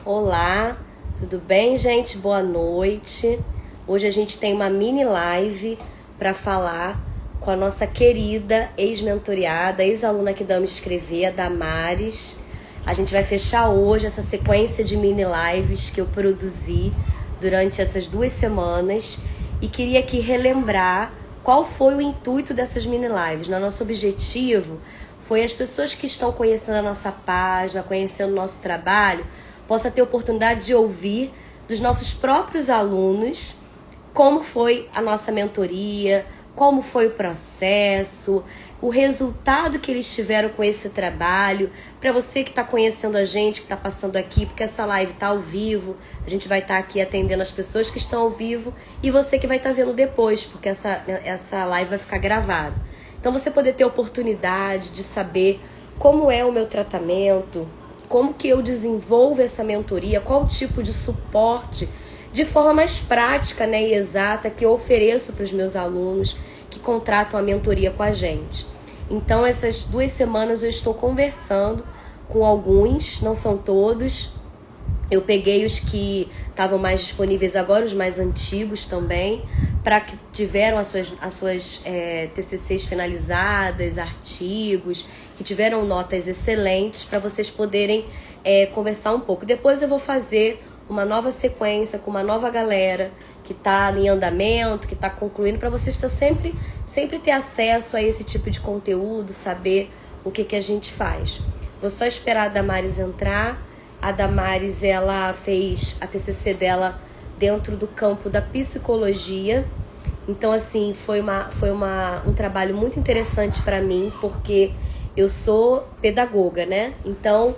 Olá, tudo bem, gente? Boa noite. Hoje a gente tem uma mini live para falar com a nossa querida ex-mentoriada, ex-aluna que dá me escrever, a Damares. A gente vai fechar hoje essa sequência de mini lives que eu produzi durante essas 2 semanas e queria aqui relembrar qual foi o intuito dessas mini lives. Nosso objetivo foi as pessoas que estão conhecendo a nossa página, conhecendo o nosso trabalho, possa ter oportunidade de ouvir dos nossos próprios alunos como foi a nossa mentoria, como foi o processo, o resultado que eles tiveram com esse trabalho. Para você que está conhecendo a gente, que está passando aqui, porque essa live está ao vivo, a gente vai estar aqui atendendo as pessoas que estão ao vivo e você que vai estar vendo depois, porque essa live vai ficar gravada. Então você poder ter oportunidade de saber como é o meu tratamento, como que eu desenvolvo essa mentoria, qual tipo de suporte de forma mais prática, né, e exata que eu ofereço para os meus alunos que contratam a mentoria com a gente. Então essas 2 semanas eu estou conversando com alguns, não são todos. Eu peguei os que estavam mais disponíveis agora, os mais antigos também, para que tiveram as suas TCCs finalizadas, artigos, que tiveram notas excelentes, para vocês poderem conversar um pouco. Depois eu vou fazer uma nova sequência com uma nova galera que está em andamento, que está concluindo, para vocês sempre ter acesso a esse tipo de conteúdo, saber o que a gente faz. Vou só esperar a Damares entrar. A Damares, ela fez a TCC dela dentro do campo da psicologia. Então, assim, foi um trabalho muito interessante para mim, porque eu sou pedagoga, né? Então,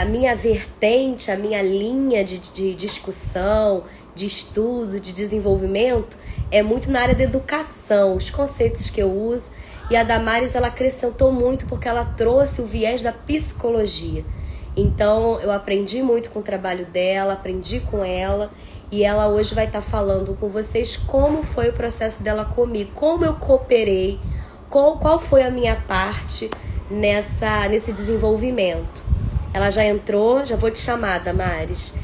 a minha vertente, a minha linha de discussão, de estudo, de desenvolvimento, é muito na área da educação, os conceitos que eu uso. E a Damares, ela acrescentou muito porque ela trouxe o viés da psicologia. Então, eu aprendi muito com o trabalho dela, aprendi com ela, e ela hoje vai estar falando com vocês como foi o processo dela comigo, como eu cooperei, qual foi a minha parte nesse desenvolvimento. Ela já entrou, já vou te chamar, Damares.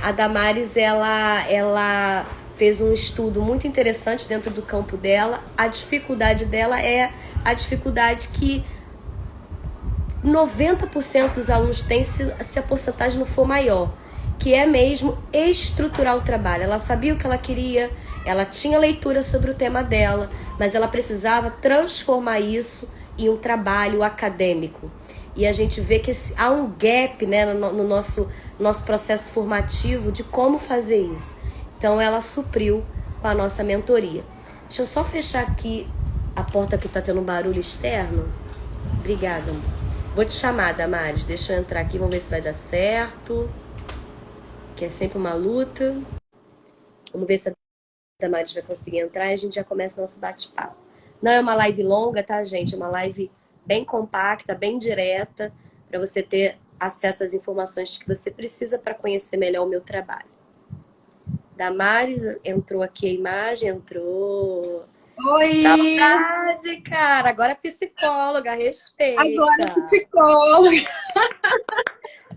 A Damares, ela fez um estudo muito interessante dentro do campo dela. A dificuldade dela é a dificuldade que 90% dos alunos têm se a porcentagem não for maior, que é mesmo estruturar o trabalho. Ela sabia o que ela queria, ela tinha leitura sobre o tema dela, mas ela precisava transformar isso em um trabalho acadêmico. E a gente vê que há um gap, né, no nosso processo formativo de como fazer isso. Então ela supriu com a nossa mentoria. Deixa eu só fechar aqui a porta que está tendo um barulho externo. Obrigada, amor. Vou te chamar, Damares. Deixa eu entrar aqui, vamos ver se vai dar certo. Que é sempre uma luta. Vamos ver se a Damares vai conseguir entrar e a gente já começa o nosso bate-papo. Não é uma live longa, tá, gente? É uma live bem compacta, bem direta, para você ter acesso às informações que você precisa para conhecer melhor o meu trabalho. Damares, entrou aqui a imagem, entrou. Oi! Saudade, cara! Agora psicóloga, respeita. Agora psicóloga.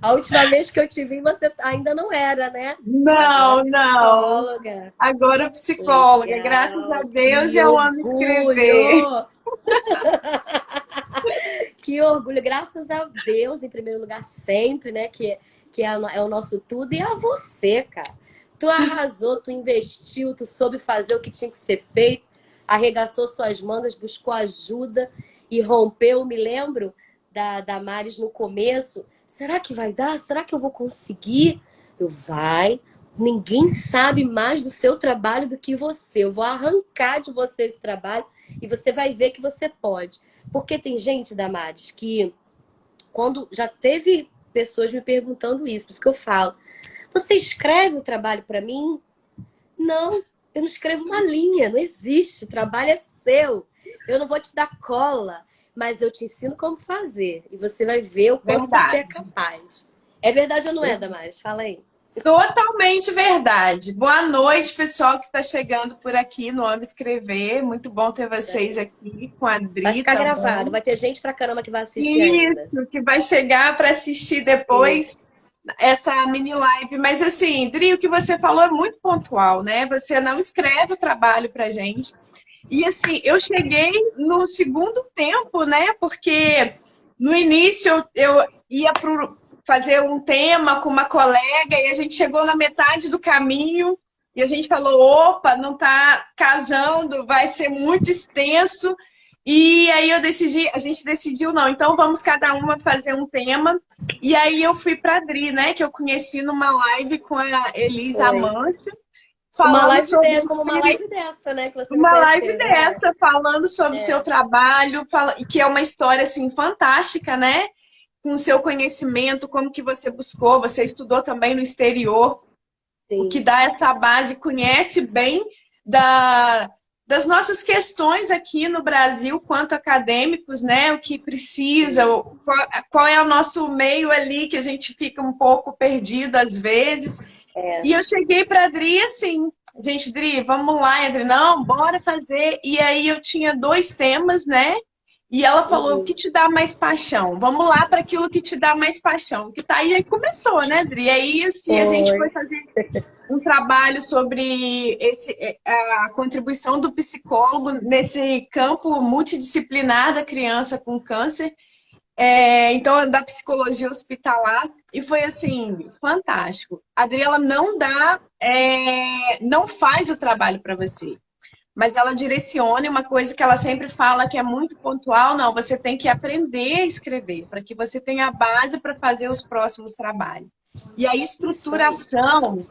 A última vez que eu te vi, você ainda não era, né? Não, Agora não. psicóloga. Agora psicóloga. Graças a Legal, Deus que eu amo escrever. orgulho! Que orgulho, graças a Deus, em primeiro lugar, sempre, né? É o nosso tudo, e a você, cara. Tu arrasou, tu investiu, tu soube fazer o que tinha que ser feito, arregaçou suas mangas, buscou ajuda e rompeu. Me lembro da Damares no começo. Será que vai dar? Será que eu vou conseguir? Vai. Ninguém sabe mais do seu trabalho do que você. Eu vou arrancar de você esse trabalho e você vai ver que você pode. Porque tem gente, Damares, que quando já teve pessoas me perguntando isso, por isso que eu falo, você escreve o trabalho para mim? Não, eu não escrevo uma linha, não existe, o trabalho é seu. Eu não vou te dar cola, mas eu te ensino como fazer. E você vai ver o quanto você é Verdade. capaz. É verdade ou não é, Damares? Fala aí. Totalmente verdade. Boa noite, pessoal que está chegando por aqui no Amo Escrever. Muito bom ter vocês aqui com a Vai Dri ficar gravado, também. vai ter gente pra caramba que vai assistir ainda. Isso, que vai chegar para assistir depois. Isso. essa mini live. Mas assim, Dri, o que você falou é muito pontual, né? Você não escreve o trabalho pra gente. E assim, eu cheguei no segundo tempo, né? Porque no início eu ia fazer um tema com uma colega e a gente chegou na metade do caminho e a gente falou, opa, não tá casando, vai ser muito extenso. E aí a gente decidiu, não, então vamos cada uma fazer um tema. E aí eu fui para a Dri, né, que eu conheci numa live com a Elisa Foi. Amâncio, Uma falando live sobre como uma live dessa, né? Que você me uma live conheceu, é verdade. dessa, falando sobre o seu É, trabalho, que é uma história assim fantástica, né? Com o seu conhecimento, como que você buscou, você estudou também no exterior, o que sim. dá essa base, conhece bem das nossas questões aqui no Brasil, quanto acadêmicos, né? O que precisa, Sim. qual é o nosso meio ali, que a gente fica um pouco perdido às vezes. É. E eu cheguei para a Adri assim, gente, Dri, vamos lá, Adri, não, bora fazer. E aí eu tinha dois temas, né? E ela falou, o que Uhum. te dá mais paixão? Vamos lá para aquilo que te dá mais paixão. Que tá aí, aí começou, né, Dri? Aí assim, a gente foi Foi. fazer um trabalho sobre a contribuição do psicólogo nesse campo multidisciplinar da criança com câncer. Então, da psicologia hospitalar, e foi assim, fantástico. A Adriela não dá, não faz o trabalho para você, mas ela direciona, e uma coisa que ela sempre fala que é muito pontual, não, você tem que aprender a escrever, para que você tenha a base para fazer os próximos trabalhos. E a Isso aí. estruturação,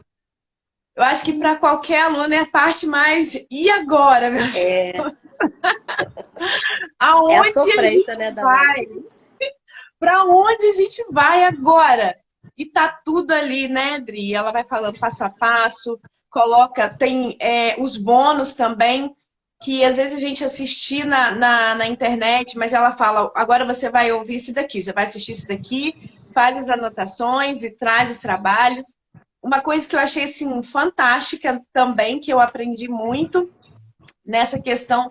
eu acho que para qualquer aluno é a parte mais, e agora, meu Deus? É, é a Aonde a sofrência, gente né, Damares? vai? Para onde a gente vai agora? E tá tudo ali, né, Dri? Ela vai falando passo a passo, coloca, tem os bônus também, que às vezes a gente assistir na internet, mas ela fala, agora você vai ouvir isso daqui, você vai assistir isso daqui, faz as anotações e traz os trabalhos. Uma coisa que eu achei assim fantástica também, que eu aprendi muito nessa questão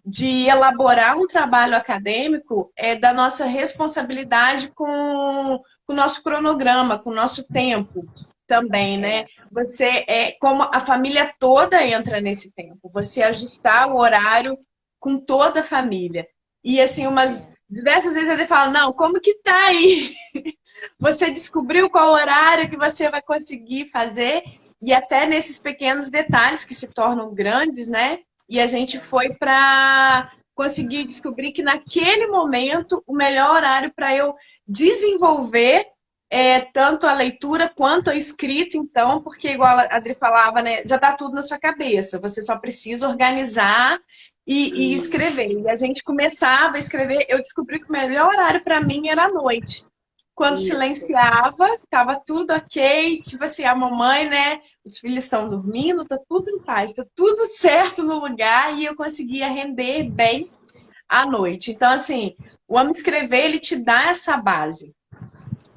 de elaborar um trabalho acadêmico é da nossa responsabilidade com o nosso cronograma, com o nosso tempo também, né? É, Você como a família toda entra nesse tempo, você ajustar o horário com toda a família. E assim, umas é. diversas vezes ele fala, não, como que tá aí? Você descobriu qual horário que você vai conseguir fazer? E até nesses pequenos detalhes que se tornam grandes, né? E a gente foi para conseguir descobrir que naquele momento o melhor horário para eu desenvolver tanto a leitura quanto a escrita, então, porque igual a Adri falava, né, já está tudo na sua cabeça, você só precisa organizar e escrever. Isso, E a gente começava a escrever, eu descobri que o melhor horário para mim era à noite. Quando isso. silenciava, estava tudo ok. Tipo assim, a mamãe, né? Os filhos estão dormindo, tá tudo em paz, tá tudo certo no lugar e eu conseguia render bem à noite. Então, assim, o Amo Escrever, ele te dá essa base.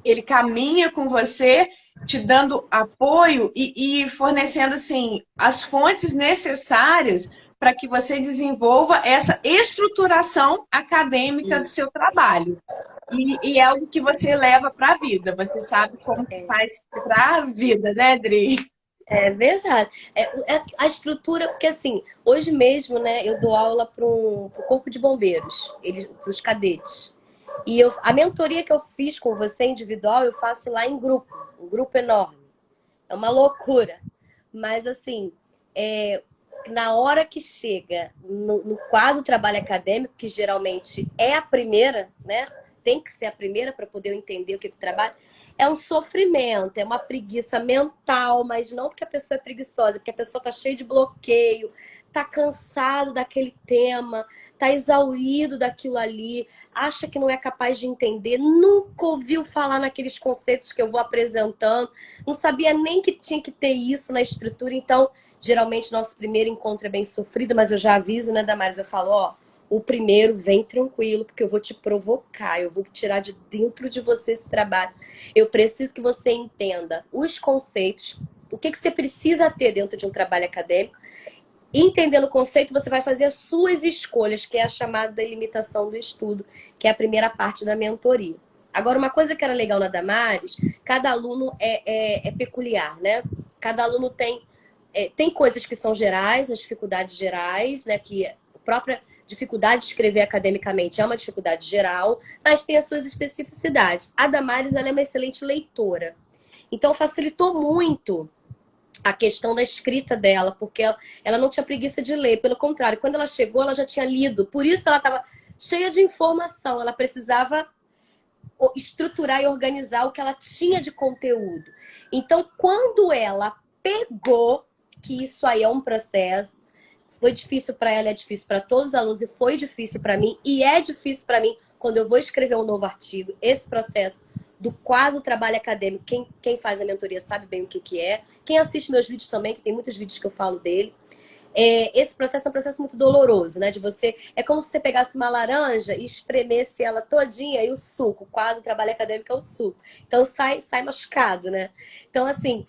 Ele caminha com você, te dando apoio e fornecendo, assim, as fontes necessárias para que você desenvolva essa estruturação acadêmica do Isso. seu trabalho. E é algo que você leva para a vida. Você sabe como que faz para a vida, né, Dri? É verdade. A estrutura, porque assim, hoje mesmo, né, eu dou aula para o Corpo de Bombeiros, eles, para os cadetes. E a mentoria que eu fiz com você individual, eu faço lá em grupo, um grupo enorme. É uma loucura. Mas assim, na hora que chega no quadro trabalho acadêmico, que geralmente é a primeira, né? Tem que ser a primeira para poder eu entender o que é o trabalho. É um sofrimento, é uma preguiça mental, mas não porque a pessoa é preguiçosa, porque a pessoa tá cheia de bloqueio, tá cansado daquele tema, tá exaurido daquilo ali, acha que não é capaz de entender, nunca ouviu falar naqueles conceitos que eu vou apresentando, não sabia nem que tinha que ter isso na estrutura, então geralmente nosso primeiro encontro é bem sofrido, mas eu já aviso, né, Damares? Eu falo, ó, o primeiro vem tranquilo, porque eu vou te provocar, eu vou tirar de dentro de você esse trabalho. Eu preciso que você entenda os conceitos, o que você precisa ter dentro de um trabalho acadêmico. Entendendo o conceito, você vai fazer as suas escolhas, que é a chamada delimitação do estudo, que é a primeira parte da mentoria. Agora, uma coisa que era legal na Damares, cada aluno é peculiar, né? Cada aluno tem coisas que são gerais, as dificuldades gerais, né? Que a própria dificuldade de escrever academicamente é uma dificuldade geral, mas tem as suas especificidades. A Damares, ela é uma excelente leitora. Então, facilitou muito a questão da escrita dela, porque ela não tinha preguiça de ler. Pelo contrário, quando ela chegou, ela já tinha lido. Por isso, ela estava cheia de informação. Ela precisava estruturar e organizar o que ela tinha de conteúdo. Então, quando ela pegou, que isso aí é um processo, foi difícil para ela, é difícil para todos os alunos, e foi difícil para mim, e é difícil para mim quando eu vou escrever um novo artigo. Esse processo do quadro trabalho acadêmico, quem faz a mentoria sabe bem o que é. Quem assiste meus vídeos também, que tem muitos vídeos que eu falo dele. Esse processo é um processo muito doloroso, né? De você. É como se você pegasse uma laranja e espremesse ela todinha e o suco. O quadro trabalho acadêmico é o suco. Então sai machucado, né? Então, assim,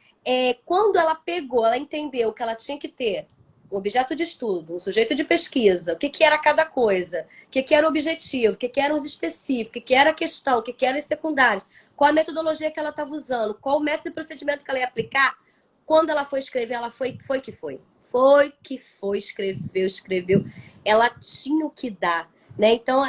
quando ela pegou, ela entendeu que ela tinha que ter um objeto de estudo, um sujeito de pesquisa, o que era cada coisa, o que era o objetivo, o que eram os específicos, o que era a questão, o que eram as secundárias, qual a metodologia que ela estava usando, qual o método e procedimento que ela ia aplicar. Quando ela foi escrever, ela foi que foi. Foi que foi, escreveu. Ela tinha o que dar, né? Então,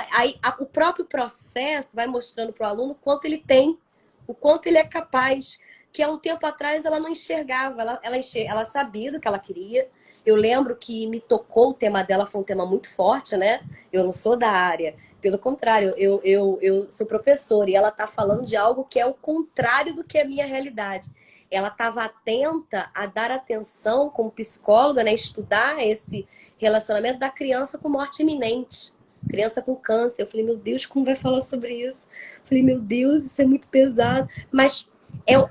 o próprio processo vai mostrando para o aluno o quanto ele tem, o quanto ele é capaz. Que há um tempo atrás ela não enxergava, ela sabia do que ela queria. Eu lembro que me tocou, o tema dela foi um tema muito forte, né? Eu não sou da área. Pelo contrário, eu sou professora e ela está falando de algo que é o contrário do que é a minha realidade. Ela estava atenta a dar atenção como psicóloga, né? Estudar esse relacionamento da criança com morte iminente. Criança com câncer. Eu falei, meu Deus, como vai falar sobre isso? Eu falei, meu Deus, isso é muito pesado. Mas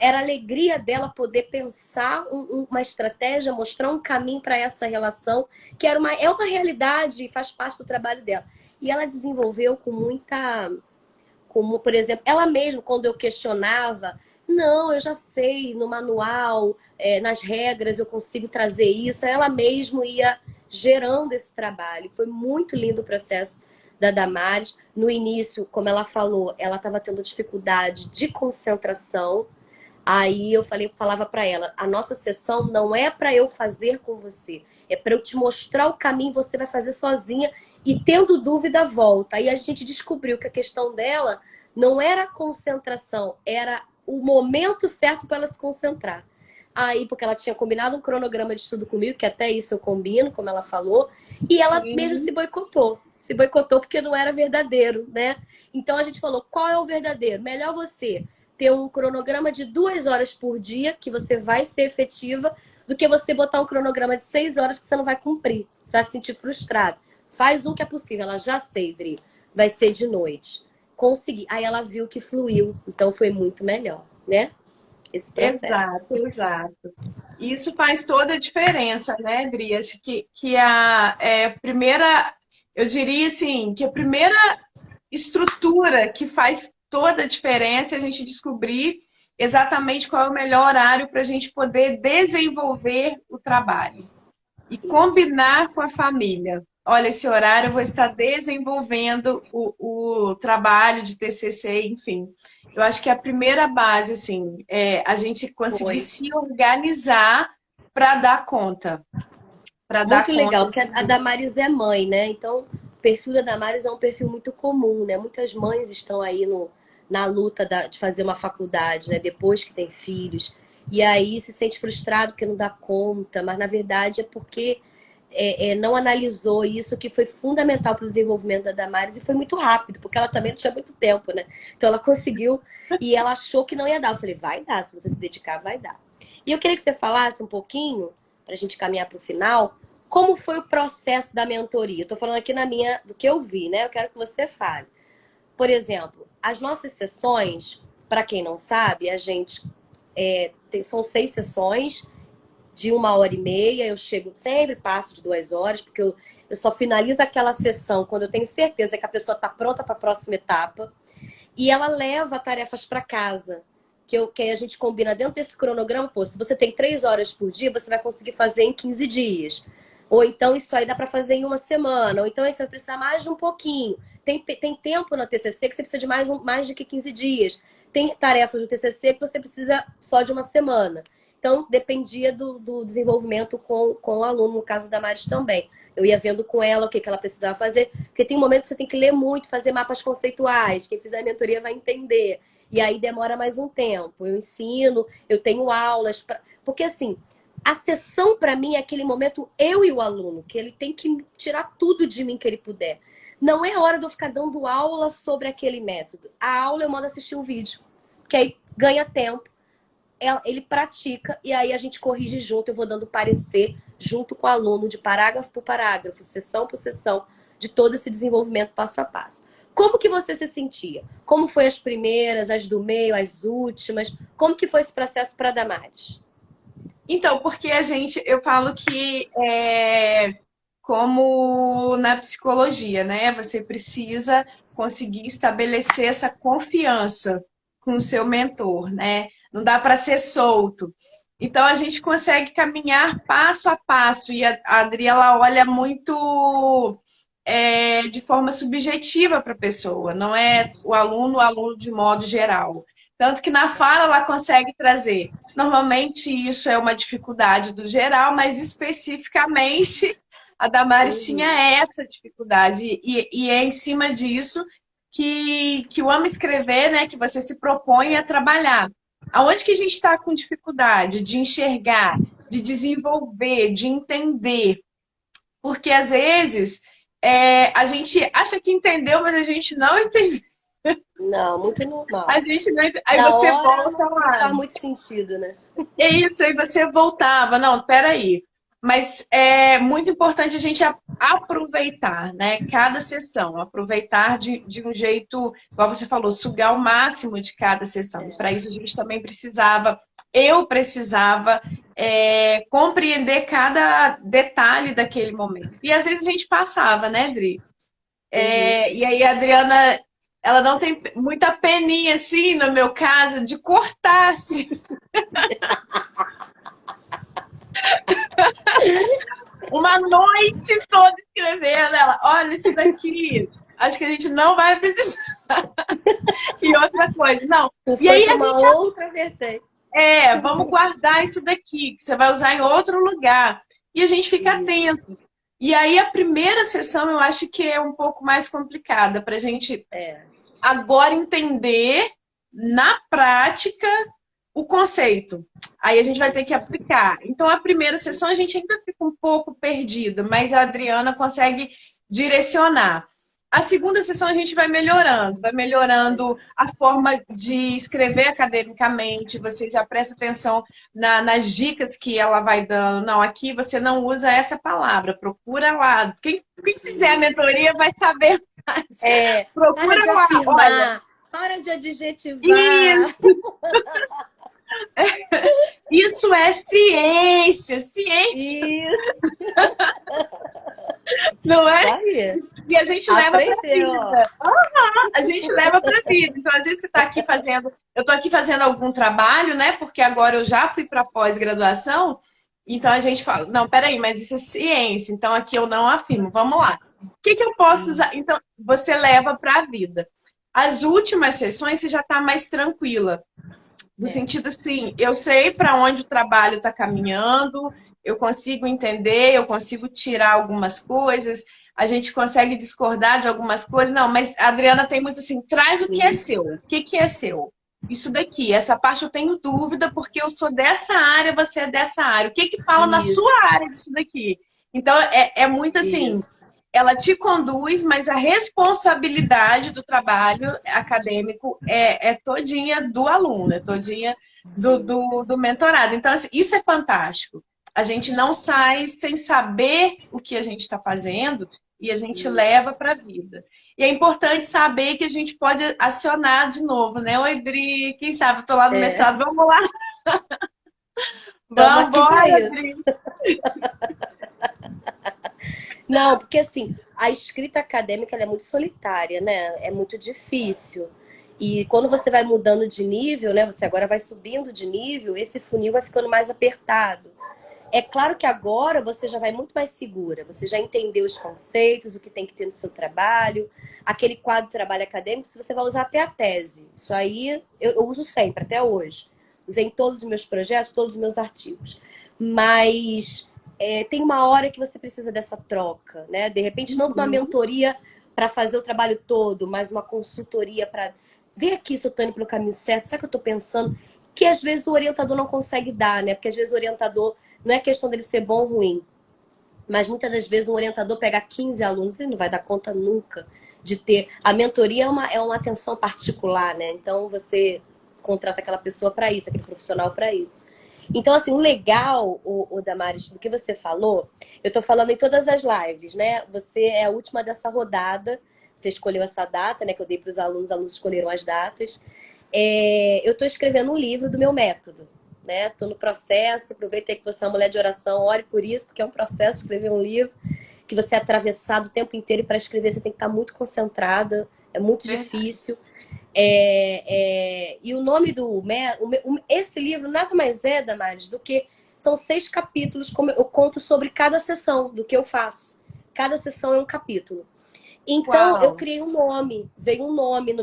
era a alegria dela poder pensar uma estratégia, mostrar um caminho para essa relação, que é uma realidade e faz parte do trabalho dela. E ela desenvolveu com muita... Como, por exemplo, ela mesma, quando eu questionava, não, eu já sei, no manual, nas regras, eu consigo trazer isso. Ela mesma ia gerando esse trabalho. Foi muito lindo o processo da Damares. No início, como ela falou, ela estava tendo dificuldade de concentração. Aí eu falava para ela, a nossa sessão não é para eu fazer com você, é para eu te mostrar o caminho, você vai fazer sozinha e tendo dúvida, volta. Aí a gente descobriu que a questão dela não era a concentração, era o momento certo para ela se concentrar. Aí, porque ela tinha combinado um cronograma de estudo comigo, que até isso eu combino, como ela falou, e ela mesmo se boicotou. Se boicotou porque não era verdadeiro, né? Então a gente falou, qual é o verdadeiro? Melhor você ter um cronograma de 2 horas por dia, que você vai ser efetiva, do que você botar um cronograma de 6 horas que você não vai cumprir. Você vai se sentir frustrado. Faz um que é possível. Ela já sei, Dri. Vai ser de noite. Consegui. Aí ela viu que fluiu. Então foi muito melhor, né? Esse processo. Exato. Isso faz toda a diferença, né, Dri? Acho que a primeira, eu diria assim, que a primeira estrutura que faz toda a diferença é a gente descobrir exatamente qual é o melhor horário para a gente poder desenvolver o trabalho e combinar com a família. Olha, esse horário eu vou estar desenvolvendo o trabalho de TCC, enfim. Eu acho que a primeira base, assim, é a gente conseguir se organizar para dar conta. Muito legal, porque a Damares é mãe, né? Então, o perfil da Damares é um perfil muito comum, né? Muitas mães estão aí na luta de fazer uma faculdade, né? Depois que tem filhos. E aí se sente frustrado porque não dá conta, mas na verdade é porque não analisou isso, que foi fundamental para o desenvolvimento da Damares, e foi muito rápido, porque ela também não tinha muito tempo, né? Então ela conseguiu e ela achou que não ia dar. Eu falei, vai dar, se você se dedicar, vai dar. E eu queria que você falasse um pouquinho, para a gente caminhar para o final, como foi o processo da mentoria. Eu tô falando aqui do que eu vi, né? Eu quero que você fale. Por exemplo, as nossas sessões, para quem não sabe, a gente são 6 sessões de 1h30. Eu chego sempre, passo de 2 horas, porque eu só finalizo aquela sessão quando eu tenho certeza que a pessoa está pronta para a próxima etapa. E ela leva tarefas para casa, que a gente combina dentro desse cronograma. Pô, se você tem 3 horas por dia, você vai conseguir fazer em 15 dias. Ou então isso aí dá para fazer em 1 semana. Ou então isso vai precisar mais de um pouquinho. Tem tempo na TCC que você precisa de mais de que 15 dias. Tem tarefas do TCC que você precisa só de uma semana. Então, dependia do desenvolvimento com o aluno, no caso da Maris também. Eu ia vendo com ela o que ela precisava fazer, porque tem momentos que você tem que ler muito, fazer mapas conceituais, quem fizer a mentoria vai entender. E aí demora mais um tempo. Eu ensino, eu tenho aulas. Porque assim, a sessão para mim é aquele momento eu e o aluno, que ele tem que tirar tudo de mim que ele puder. Não é hora de eu ficar dando aula sobre aquele método. A aula eu mando assistir um vídeo, que aí ganha tempo, ele pratica e aí a gente corrige junto. Eu vou dando parecer junto com o aluno, de parágrafo por parágrafo, sessão por sessão, de todo esse desenvolvimento passo a passo. Como que você se sentia? Como foi as primeiras, as do meio, as últimas? Como que foi esse processo para a Damares? Então, porque eu falo que como na psicologia, né? Você precisa conseguir estabelecer essa confiança com o seu mentor, né? Não dá para ser solto. Então a gente consegue caminhar passo a passo e a Adri ela olha muito de forma subjetiva para a pessoa, não é o aluno de modo geral. Tanto que na fala ela consegue trazer. Normalmente isso é uma dificuldade do geral, mas especificamente a Damares tinha essa dificuldade. E é em cima disso que o Ama Escrever, né, que você se propõe a trabalhar. Aonde que a gente está com dificuldade de enxergar, de desenvolver, de entender? Porque às vezes a gente acha que entendeu, mas a gente não entendeu. Não, muito normal. A gente não entendeu. Aí Na você hora volta não lá. faz muito sentido, né? É isso, aí você voltava. Não, peraí. Mas é muito importante a gente aproveitar, né? Cada sessão, aproveitar de um jeito, igual você falou, sugar o máximo de cada sessão. Para isso a gente também eu precisava compreender cada detalhe daquele momento. E às vezes a gente passava, né, Dri? E aí a Adriana, ela não tem muita peninha, assim, no meu caso, de cortar, assim. Uma noite toda escrevendo. Ela, olha, isso daqui, acho que a gente não vai precisar. E outra coisa, não. Tu E foi aí para a uma gente, outra vertente. vamos guardar isso daqui, que você vai usar em outro lugar. E a gente fica atento. E aí a primeira sessão eu acho que é um pouco mais complicada para a gente agora entender na prática o conceito. Aí a gente vai ter que aplicar. Então, a primeira sessão a gente ainda fica um pouco perdida, mas a Adriana consegue direcionar. A segunda sessão a gente vai melhorando a forma de escrever academicamente, você já presta atenção nas dicas que ela vai dando. Não, aqui você não usa essa palavra, procura lá. Quem fizer a mentoria vai saber mais. Procura para de lá, afirmar, olha. para de adjetivar. Isso! Isso é ciência, ciência. Isso. Não é? Aí. E a gente leva para a vida. Uhum. A gente leva para a vida. Então, às vezes você está aqui fazendo... Eu estou aqui fazendo algum trabalho, né? Porque agora eu já fui para pós-graduação. Então, a gente fala, não, peraí, mas isso é ciência. Então, aqui eu não afirmo. Vamos lá. O que eu posso usar? Então, você leva para a vida. As últimas sessões, você já está mais tranquila. No sentido assim, eu sei para onde o trabalho está caminhando, eu consigo entender, eu consigo tirar algumas coisas, a gente consegue discordar de algumas coisas. Não, mas a Adriana tem muito assim, traz o que é seu. O que é seu? Isso daqui, essa parte eu tenho dúvida, porque eu sou dessa área, você é dessa área. O que fala na sua área disso daqui? Então, é muito assim... Ela te conduz, mas a responsabilidade do trabalho acadêmico é todinha do aluno, é todinha do mentorado. Então, assim, isso é fantástico. A gente não sai sem saber o que a gente está fazendo e a gente leva para a vida. E é importante saber que a gente pode acionar de novo, né? Oi, Dri, quem sabe eu tô lá no mestrado, vamos lá. Vamos embora, Dri. Não, porque assim, a escrita acadêmica ela é muito solitária, né? É muito difícil. E quando você vai mudando de nível, né? Você agora vai subindo de nível, esse funil vai ficando mais apertado. É claro que agora você já vai muito mais segura, você já entendeu os conceitos, o que tem que ter no seu trabalho, aquele quadro de trabalho acadêmico, se você vai usar até a tese. Isso aí eu uso sempre, até hoje. Usei em todos os meus projetos, todos os meus artigos. Mas tem uma hora que você precisa dessa troca, né? De repente, não uma Uhum. mentoria para fazer o trabalho todo, mas uma consultoria para ver aqui se eu estou indo pelo caminho certo, será que eu estou pensando? Que às vezes o orientador não consegue dar, né? Porque às vezes o orientador não é questão dele ser bom ou ruim, mas muitas das vezes um orientador pega 15 alunos, ele não vai dar conta nunca de ter. A mentoria é uma atenção particular, né? Então você contrata aquela pessoa para isso, aquele profissional para isso. Então, assim, o legal, o Damares, do que você falou, eu tô falando em todas as lives, né? Você é a última dessa rodada, você escolheu essa data, né? Que eu dei para os alunos escolheram as datas. Eu estou escrevendo um livro do meu método, né? Estou no processo, aproveitei que você é uma mulher de oração, ore por isso, porque é um processo escrever um livro que você é atravessado o tempo inteiro e para escrever você tem que estar muito concentrada, é muito difícil. E o nome do esse livro nada mais é, Damares, do que são 6 capítulos, como eu conto sobre cada sessão do que eu faço. Cada sessão é um capítulo. Então, eu Uau! criei um nome, veio um nome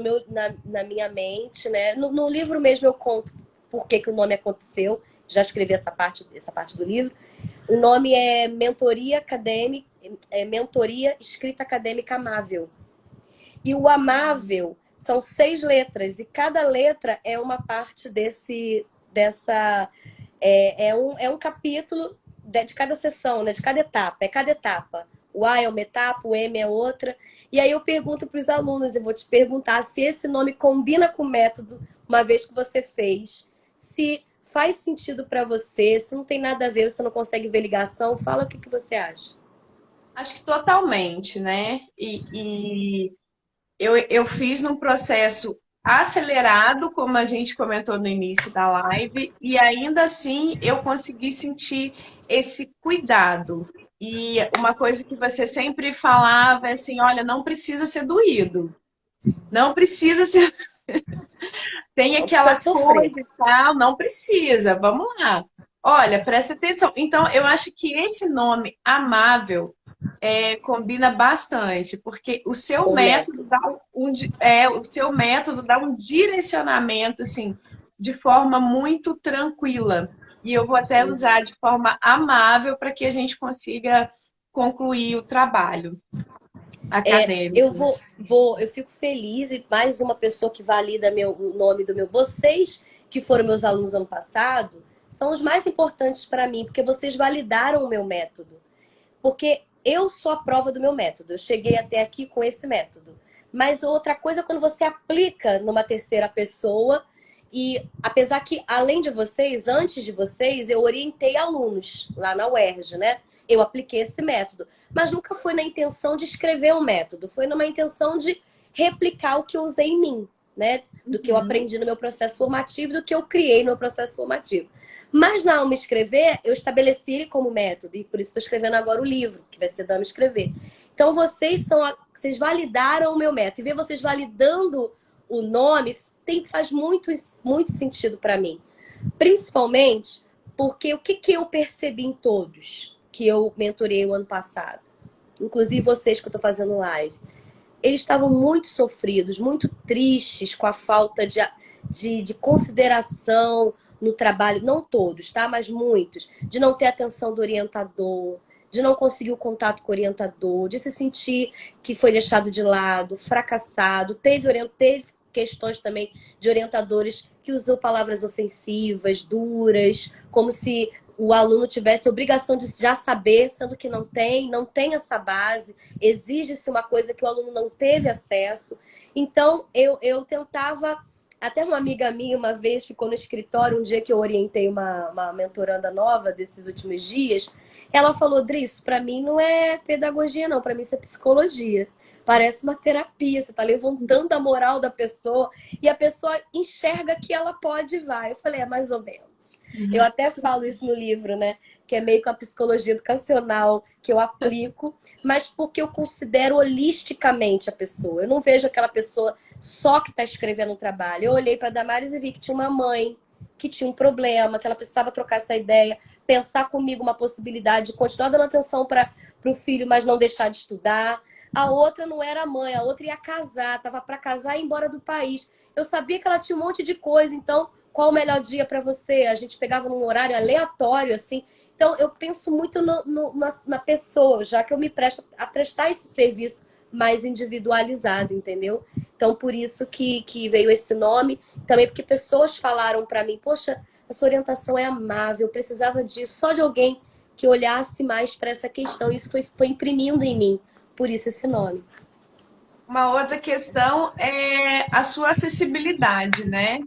na minha mente, né? No livro mesmo eu conto por que o nome aconteceu, já escrevi essa parte do livro. O nome é Mentoria Acadêmica, Mentoria Escrita Acadêmica Amável. E o amável são 6 letras, e cada letra é uma parte dessa. É um capítulo de cada sessão, né? De cada etapa, é cada etapa. O A é uma etapa, o M é outra. E aí eu pergunto para os alunos, eu vou te perguntar se esse nome combina com o método, uma vez que você fez, se faz sentido para você, se não tem nada a ver, você não consegue ver ligação, fala o que você acha. Acho que totalmente, né? Eu fiz num processo acelerado, como a gente comentou no início da live, e ainda assim eu consegui sentir esse cuidado. E uma coisa que você sempre falava é assim: olha, não precisa ser doído, não precisa ser. Tem Não precisa aquela sofrer. coisa e tal, não precisa, vamos lá. Olha, presta atenção. Então, eu acho que esse nome amável combina bastante, porque o seu Com o método método. dá o seu método dá um direcionamento assim de forma muito tranquila. E eu vou até usar de forma amável para que a gente consiga concluir o trabalho Eu acadêmico. eu fico feliz e mais uma pessoa que valida o nome do meu. Vocês que foram meus alunos ano passado são os mais importantes para mim, porque vocês validaram o meu método. Porque eu sou a prova do meu método. Eu cheguei até aqui com esse método. Mas outra coisa é quando você aplica numa terceira pessoa. E apesar que, além de vocês, antes de vocês, eu orientei alunos lá na UERJ, né? Eu apliquei esse método. Mas nunca foi na intenção de escrever um método. Foi numa intenção de replicar o que eu usei em mim, né? Do que eu Uhum. aprendi no meu processo formativo, do que eu criei no meu processo formativo. Mas na Alma Escrever, eu estabeleci ele como método, e por isso estou escrevendo agora o livro, que vai ser da Alma Escrever. Então vocês validaram o meu método. E ver vocês validando o nome faz muito, muito sentido para mim. Principalmente porque o que eu percebi em todos que eu mentorei o ano passado, inclusive vocês que eu estou fazendo live, eles estavam muito sofridos, muito tristes com a falta de consideração no trabalho, não todos, tá? Mas muitos, de não ter atenção do orientador, de não conseguir o contato com o orientador, de se sentir que foi deixado de lado, fracassado. Teve questões também de orientadores que usam palavras ofensivas, duras, como se o aluno tivesse obrigação de já saber, sendo que não tem essa base, exige-se uma coisa que o aluno não teve acesso. Então, eu tentava. Até uma amiga minha, uma vez, ficou no escritório, um dia que eu orientei uma mentoranda nova desses últimos dias, ela falou: Dri, isso para mim não é pedagogia, não, para mim isso é psicologia. Parece uma terapia, você está levantando a moral da pessoa e a pessoa enxerga que ela pode e vai. Eu falei, é mais ou menos. Eu até falo isso no livro, né? Que é meio que uma psicologia educacional que eu aplico, mas porque eu considero holisticamente a pessoa. Eu não vejo aquela pessoa só que está escrevendo um trabalho. Eu olhei para Damares e vi que tinha uma mãe, que tinha um problema, que ela precisava trocar essa ideia, pensar comigo uma possibilidade de continuar dando atenção para o filho, mas não deixar de estudar. A outra não era mãe, a outra ia casar, estava para casar e ir embora do país. Eu sabia que ela tinha um monte de coisa, então qual o melhor dia para você? A gente pegava num horário aleatório, assim. Então, eu penso muito na pessoa, já que eu me presto a prestar esse serviço mais individualizado, entendeu? Então, por isso que veio esse nome. Também porque pessoas falaram para mim, poxa, a sua orientação é amável, eu precisava disso, só de alguém que olhasse mais para essa questão. Isso foi imprimindo em mim, por isso esse nome. Uma outra questão é a sua acessibilidade, né?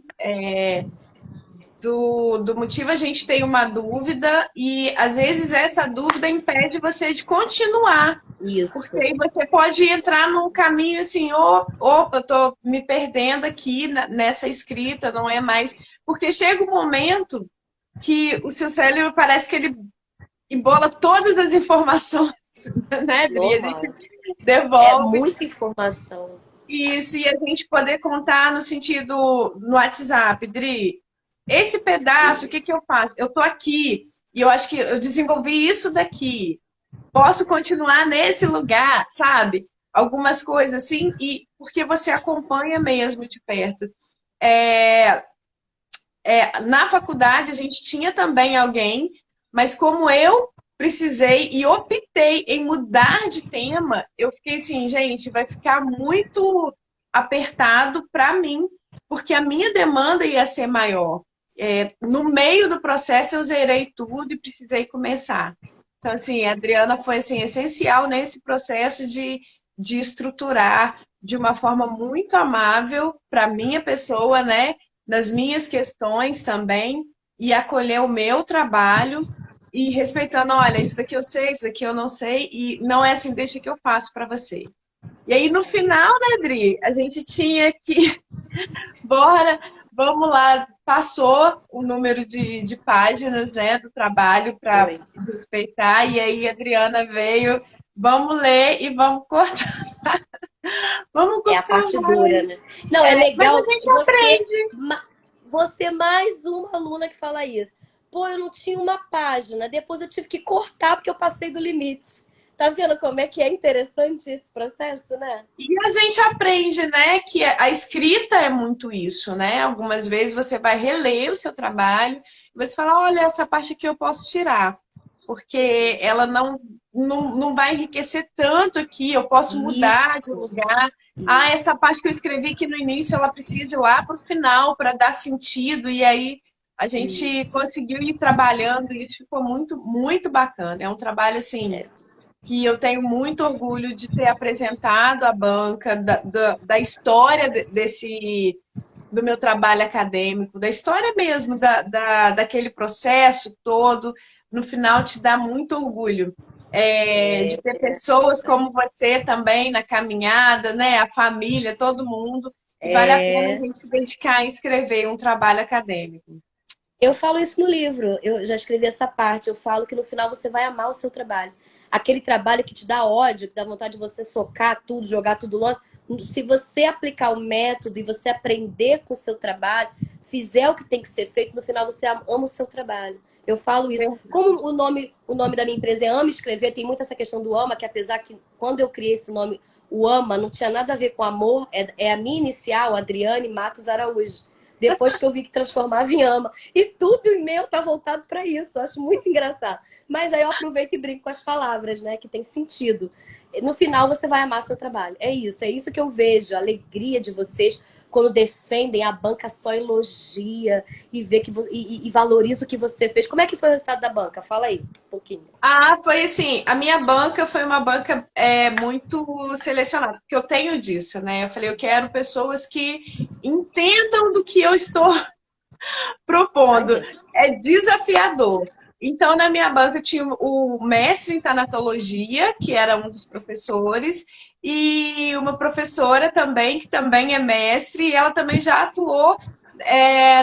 Do motivo a gente tem uma dúvida e às vezes essa dúvida impede você de continuar. Porque Isso. aí você pode entrar num caminho assim, opa, eu tô me perdendo aqui nessa escrita, não é mais. Porque chega um momento que o seu cérebro parece que ele embola todas as informações, né, Adri? A gente Normal. É devolve muita informação. isso e a gente poder contar no sentido no WhatsApp, Dri. Esse pedaço, o que que eu faço? Eu tô aqui e eu acho que eu desenvolvi isso daqui. Posso continuar nesse lugar, sabe? Algumas coisas assim, e porque você acompanha mesmo de perto. É, na faculdade a gente tinha também alguém, mas como eu precisei e optei em mudar de tema, eu fiquei assim, gente, vai ficar muito apertado para mim, porque a minha demanda ia ser maior. No meio do processo eu zerei tudo e precisei começar. Então, assim, a Adriana foi assim, essencial nesse processo de estruturar de uma forma muito amável para a minha pessoa, né? Nas minhas questões também, e acolher o meu trabalho e respeitando, olha, isso daqui eu sei, isso daqui eu não sei, e não é assim, deixa que eu faço para você. E aí, no final, né, Dri, a gente tinha que bora, vamos lá. Passou o número de páginas, né, do trabalho para Foi. respeitar, e aí a Adriana veio, vamos ler e vamos cortar. Vamos É a cortar parte dura, mais. né? Não, é Mas a legal gente você, aprende. você mais uma aluna que fala isso. Pô, eu não tinha uma página, depois eu tive que cortar porque eu passei do limite. Tá vendo como é que é interessante esse processo, né? E a gente aprende, né, que a escrita é muito isso, né? Algumas vezes você vai reler o seu trabalho e você fala, olha, essa parte aqui eu posso tirar, porque Isso. ela não vai enriquecer tanto aqui, eu posso mudar de Isso. lugar. Ah, Isso. essa parte que eu escrevi aqui no início, ela precisa ir lá para o final para dar sentido, e aí a gente Isso. conseguiu ir trabalhando e isso ficou muito, muito bacana. É um trabalho assim que eu tenho muito orgulho de ter apresentado à banca, da história do meu trabalho acadêmico, da história mesmo, daquele processo todo. No final, te dá muito orgulho. De ter pessoas Isso aí. como você também na caminhada, né? A família, todo mundo. E vale a pena a É. gente se dedicar a escrever um trabalho acadêmico. Eu falo isso no livro, eu já escrevi essa parte. Eu falo que no final você vai amar o seu trabalho. Aquele trabalho que te dá ódio, que dá vontade de você socar tudo, jogar tudo longe. Se você aplicar o método e você aprender com o seu trabalho, fizer o que tem que ser feito, no final você ama o seu trabalho. Eu falo isso. Como o nome da minha empresa é Ama Escrever, tem muito essa questão do ama, que apesar que quando eu criei esse nome, o ama não tinha nada a ver com amor, é a minha inicial, Adriane Matos Araújo. Depois que eu vi que transformava em ama. E tudo em meu tá voltado para isso. Eu acho muito engraçado. Mas aí eu aproveito e brinco com as palavras, né? Que tem sentido. No final você vai amar seu trabalho. É isso que eu vejo. A alegria de vocês quando defendem, a banca só elogia e vê que e valoriza o que você fez. Como é que foi o resultado da banca? Fala aí um pouquinho. Ah, foi assim, a minha banca foi uma banca muito selecionada, porque eu tenho disso, né? Eu falei, eu quero pessoas que entendam do que eu estou propondo. Imagina. É desafiador. Então, na minha banca tinha o mestre em tanatologia, que era um dos professores, e uma professora também, que também é mestre, e ela também já atuou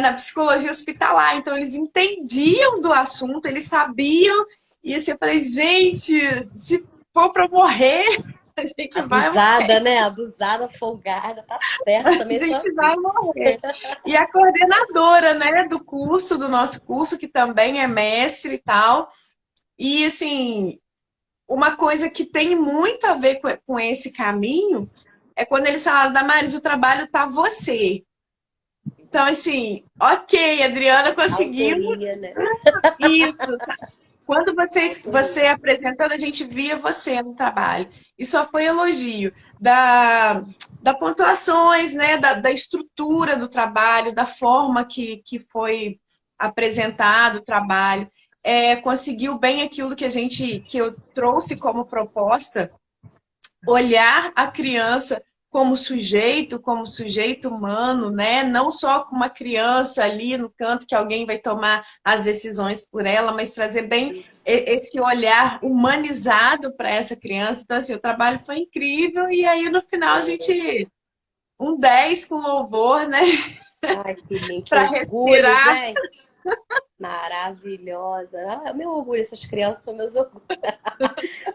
na psicologia hospitalar. Então, eles entendiam do assunto, eles sabiam, e assim, eu falei, gente, se for para morrer, A gente vai Abusada, morrer. né? Abusada, folgada, tá certo, A também sou gente assim. vai morrer. E a coordenadora, né, do curso, do nosso curso, que também é mestre e tal. E, assim, uma coisa que tem muito a ver com esse caminho é quando eles falaram, Damaris, o trabalho tá você. Então, assim, ok, Adriana conseguiu Autoria, né? isso. Quando você Autoria. apresentando, a gente via você no trabalho. E só foi elogio da pontuações, né? Da estrutura do trabalho, da forma que foi apresentado o trabalho. Conseguiu bem aquilo que eu trouxe como proposta, olhar a criança como sujeito humano, né? Não só como uma criança ali no canto que alguém vai tomar as decisões por ela, mas trazer bem Isso. esse olhar humanizado para essa criança. Então, assim, o trabalho foi incrível e aí no final a gente um 10 com louvor, né? Ai, que lindo, que Para orgulho, respirar. gente. Maravilhosa. Ah, é meu orgulho, essas crianças são meus orgulhos.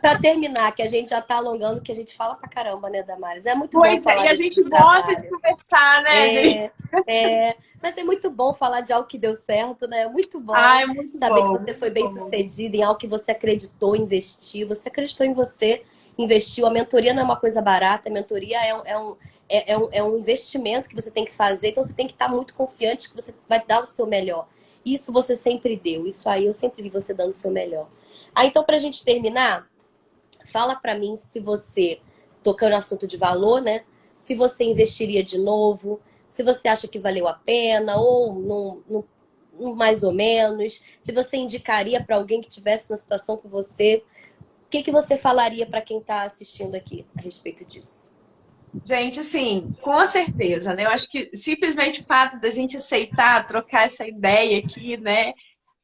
Para terminar, que a gente já tá alongando, que a gente fala pra caramba, né, Damares? É muito bom Pois é, falar e a desse gente gosta de trabalho. conversar, né, Adri? É, mas é muito bom falar de algo que deu certo, né? É muito bom Ah, é muito saber que bom, você foi muito bem bom. sucedido em algo que você acreditou, investiu. Você acreditou em você, investiu. A mentoria não é uma coisa barata, a mentoria é um investimento que você tem que fazer, então você tem que estar muito confiante que você vai dar o seu melhor. Isso você sempre deu, isso aí eu sempre vi você dando o seu melhor. Ah, então, pra gente terminar, fala pra mim se você, tocando no assunto de valor, né? Se você investiria de novo, se você acha que valeu a pena, ou mais ou menos, se você indicaria para alguém que tivesse na situação com você, o que, que você falaria para quem está assistindo aqui a respeito disso? Gente, assim, com certeza, né? Eu acho que simplesmente o fato da gente aceitar, trocar essa ideia aqui, né,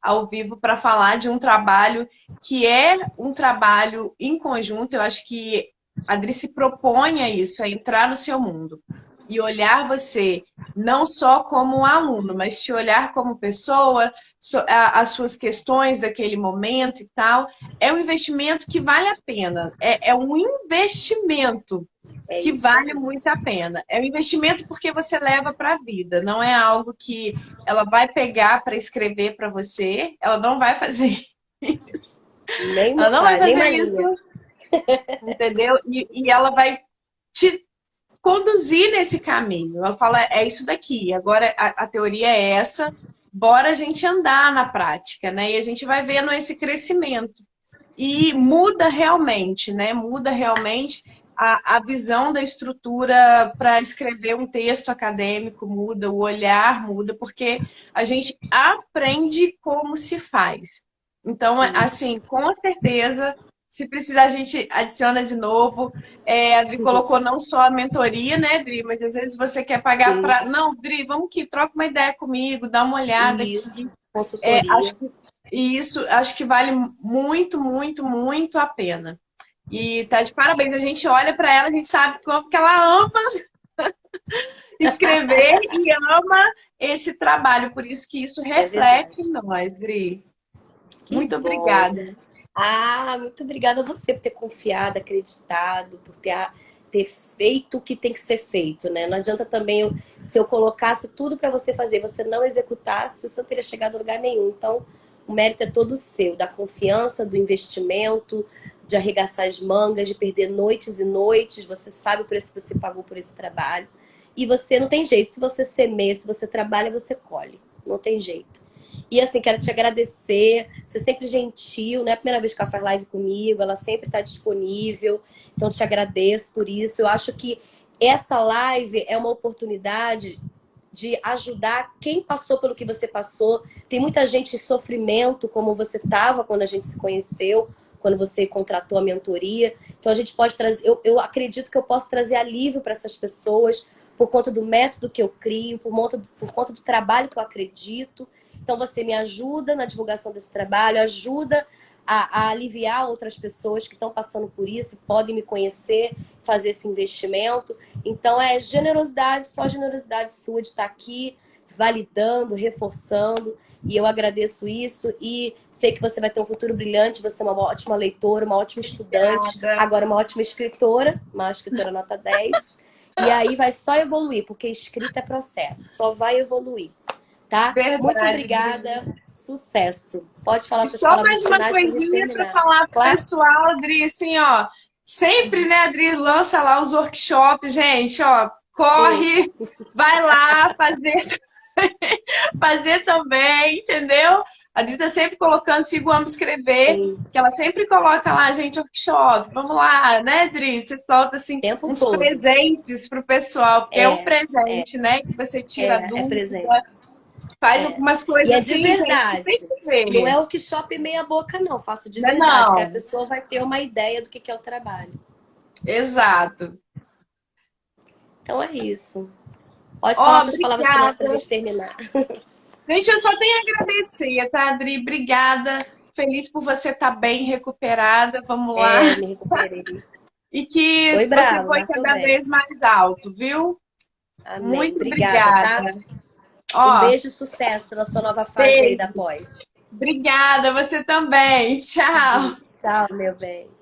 ao vivo para falar de um trabalho que é um trabalho em conjunto, eu acho que a Adri se propõe a isso, a entrar no seu mundo e olhar você não só como um aluno, mas te olhar como pessoa, as suas questões daquele momento e tal. É um investimento que vale a pena. É um investimento É que isso vale aí. muito a pena. É um investimento porque você leva para a vida, não é algo que ela vai pegar para escrever para você, ela não vai fazer isso. Ela não vai Nem fazer uma isso, linha. entendeu? E ela vai te conduzir nesse caminho. Ela fala, é isso daqui, agora a teoria é essa, bora a gente andar na prática, né? E a gente vai vendo esse crescimento. E muda realmente, né? Muda realmente a visão da estrutura para escrever um texto acadêmico, muda, o olhar muda, porque a gente aprende como se faz. Então, Isso. assim, com certeza, se precisar, a gente adiciona de novo. A Adri colocou não só a mentoria, né, Adri? Mas às vezes você quer pagar Sim, para. Não, Adri, vamos que troca uma ideia comigo, dá uma olhada isso. aqui. Consultoria. E isso acho que vale muito, muito, muito a pena. E tá de parabéns. A gente olha para ela, a gente sabe como que ela ama escrever e ama esse trabalho. Por isso que isso É reflete em verdade. nós, Dri. Que Muito bom. obrigada. Ah, muito obrigada a você por ter confiado, acreditado, por ter feito o que tem que ser feito, né? Não adianta também se eu colocasse tudo para você fazer, você não executasse, você não teria chegado a lugar nenhum. Então, o mérito é todo seu, da confiança, do investimento, de arregaçar as mangas, de perder noites e noites. Você sabe o preço que você pagou por esse trabalho. E você não tem jeito. Se você semeia, se você trabalha, você colhe. Não tem jeito. E assim, quero te agradecer. Você é sempre gentil, não é a primeira vez que ela faz live comigo, ela sempre está disponível. Então, te agradeço por isso. Eu acho que essa live é uma oportunidade de ajudar quem passou pelo que você passou. Tem muita gente em sofrimento, como você estava quando a gente se conheceu, quando você contratou a mentoria. Então, a gente pode trazer. Eu acredito que eu posso trazer alívio para essas pessoas por conta do método que eu crio, por conta do trabalho que eu acredito. Então, você me ajuda na divulgação desse trabalho, ajuda a aliviar outras pessoas que estão passando por isso, podem me conhecer, fazer esse investimento. Então, é generosidade, só generosidade sua de estar aqui, validando, reforçando. E eu agradeço isso e sei que você vai ter um futuro brilhante, você é uma ótima leitora, uma ótima estudante, Obrigada. agora uma escritora nota 10. E aí vai só evoluir, porque escrita é processo, só vai evoluir, tá? Muito Verdade, obrigada, Adri. sucesso. Pode falar E suas só mais palavras uma finais pra gente coisinha para terminar. falar pro Claro? pessoal, Adri, assim, ó. Sempre, né, Adri, lança lá os workshops, gente, ó. Corre, vai lá fazer, fazer também, entendeu? A Adri tá sempre colocando Sigo Amo Escrever, Sim, que ela sempre coloca lá, gente, workshop, vamos lá, né, Adri? Você solta, assim, o tempo uns todo. presentes pro pessoal, porque é um É, presente, né, que você tira é presente. dúvida, faz É. algumas E coisas é de assim, gente, que tem verdade. que Não é ver. workshop meia boca, não. Faço de Não, é verdade, que a não. pessoa vai ter uma ideia do que é o trabalho. Exato. Então é isso. Pode falar Ó, suas palavras finais pra obrigada. gente terminar. Gente, eu só tenho a agradecer, tá, Adri? Obrigada. Feliz por você estar bem recuperada. Vamos lá. É, me recuperei. E que Foi você bravo, voe mas tô cada bem. vez mais alto, viu? Amém. Muito Obrigada, obrigada. tá? Um Ó, beijo e sucesso na sua nova fase aí da beijo. pós. Obrigada, você também. Tchau. Tchau, meu bem.